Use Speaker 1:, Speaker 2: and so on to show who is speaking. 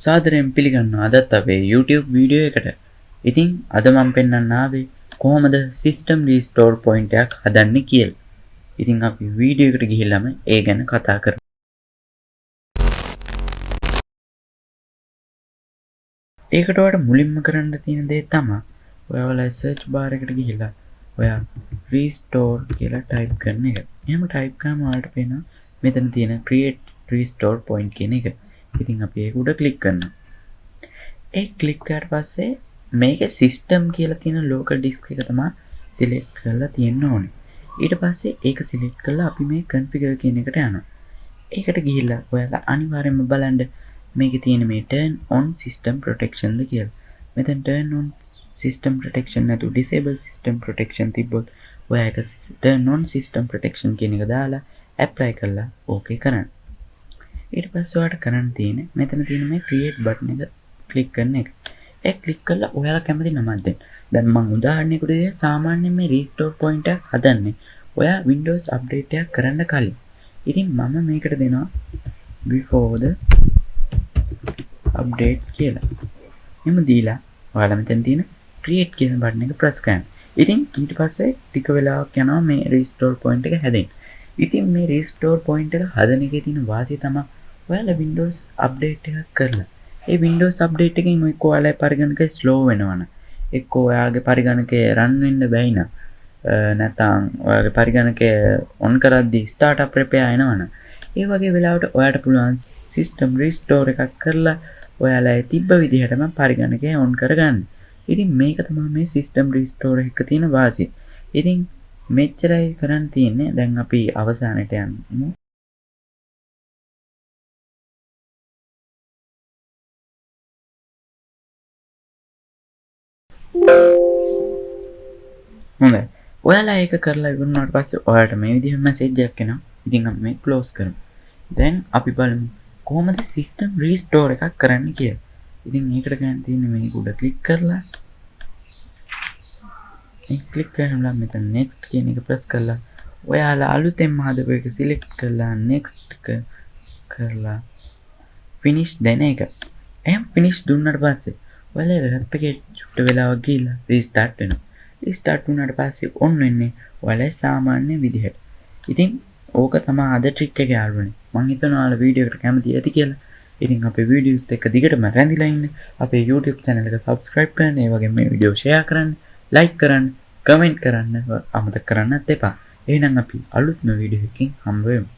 Speaker 1: සාදරයෙන් පිළිගන්නවා අදත් අපේ YouTube වීඩියෝ එකට. ඉතින් අද මම පෙන්වන්න ආවේ කොහොමද සිස්ටම් රීස්ටෝර් පොයින්ට් එකක් හදන්නේ කියලා. ඉතින් අපි වීඩියෝ එකට ගිහිල්ලාම ඒ ගැන කතා කරමු. ඒකට ඔයාලට මුලින්ම කරන්න තියෙන දේ තමයි ඔයාලා සර්ච් බාර් එකට ගිහිල්ලා ඔයා රීස්ටෝර් කියලා ටයිප් කරන එක. එහෙම ටයිප් කරාම ඔයාලට පේනවා මෙතන තියෙන create restore point කියන එක. ඉතින් අපි ඒක උඩ ක්ලික් කරනවා. ඒ ක්ලික් කරාට පස්සේ මේකේ සිස්ටම් කියලා තියෙන ලෝකල් ඩිස්ක් එක තමයි සිලෙක්ට් කරලා තියෙන්න ඕනේ. ඊට පස්සේ ඒක සිලෙක්ට් කරලා අපි මේ configure කියන එකට යනවා. ඒකට ගිහිල්ලා ඔයාලා අනිවාර්යයෙන්ම බලන්න මේකේ තියෙන මේ turn on system protection ද කියලා. මෙතන turn on system protection නැතු disable system protection තිබ්බොත් ඔයා ඒක turn on system protection කියන එක දාලා apply කරලා okay කරන්න. ඊට පස්සේ ඔයාලට කරන්න තියෙන්නේ මෙතන තියෙන මේ create button එක ක්ලික් කරන එක. ඒ ක්ලික් කරලා ඔයාලා කැමති නමක් දෙන්න. දැන් මම උදාහරණයකට දෙන්නේ සාමාන්‍යයෙන් මේ restore point එක හදන්නේ ඔයා Windows update එකක් කරන්න කලින්. ඉතින් මම මේකට දෙනවා before the update කියලා. එහම දීලා ඔයාලා මෙතන තියෙන create කියන බටන් එක press කරන්න. ඉතින් ඊට පස්සේ ටික වෙලාවක් යනවා මේ restore point එක හැදෙන්න. ඉතින් මේ restore point එක හදන එකේ තියෙන වාසිය තමයි ඔයාලා Windows update එකක් කරලා ඒ Windows update එකෙන් එක්ක ඔයාලගේ පරිගණකය slow වෙනවනම් එක්ක ඔයාගේ පරිගණකය run වෙන්න බැයි නම් නැත්නම් ඔයාගේ පරිගණකය on කරද්දී startup repair එනවනම් ඒ වගේ වෙලාවට ඔයාලට පුළුවන් system restore එකක් කරලා ඔයාලා ඒ තිබ්බ විදිහටම පරිගණකය on කරගන්න. ඉතින් මේක තමයි මේ system restore එක තියෙන වාසිය. ඉතින් මෙච්චරයි කරන්න තියෙන්නේ. දැන් අපි අවසානට යමු. හොඳයි. ඔයාලා ඒක කරලා ඉවරනාට පස්සේ ඔයාලට මේ විදිහට මැසේජ් එකක් එනවා. ඉතින් අපි මේක ක්ලෝස් කරමු. දැන් අපි බලමු කොහොමද සිස්ටම් රීස්ටෝර් එකක් කරන්න කියලා. ඉතින් මේකට ගන්න තියෙන්නේ මේක උඩ ක්ලික් කරලා මේ ක්ලික් කරලා මෙතන next කියන එක press කරලා ඔයාලා අලුතෙන්ම හදපු එක select කරලා next කරලා finish දෙන එක. එහෙනම් finish දුන්නාට පස්සේ ඔයාලා වෙබ් එකේ චුට්ට වෙලාවක් ගිහිල්ලා restart වෙනවා. restart වුණාට පස්සේ on වෙන්නේ ඔයාලා සාමාන්‍ය විදිහට. ඉතින් ඕක තමයි අද ට්‍රික් එක යාළුවනේ. මම හිතනවා ඔයාලා වීඩියෝ එකට කැමති ඇති කියලා. ඉතින් අපේ වීඩියෝත් එක්ක දිගටම රැඳිලා ඉන්න. අපේ YouTube channel එක subscribe කරන්න, ඒ වගේම මේ වීඩියෝ share කරන්න, like කරන්න, comment කරන්න අමතක කරන්නත් එපා. එහෙනම් අපි අලුත්ම වීඩියෝ එකකින් හම්බ වෙමු.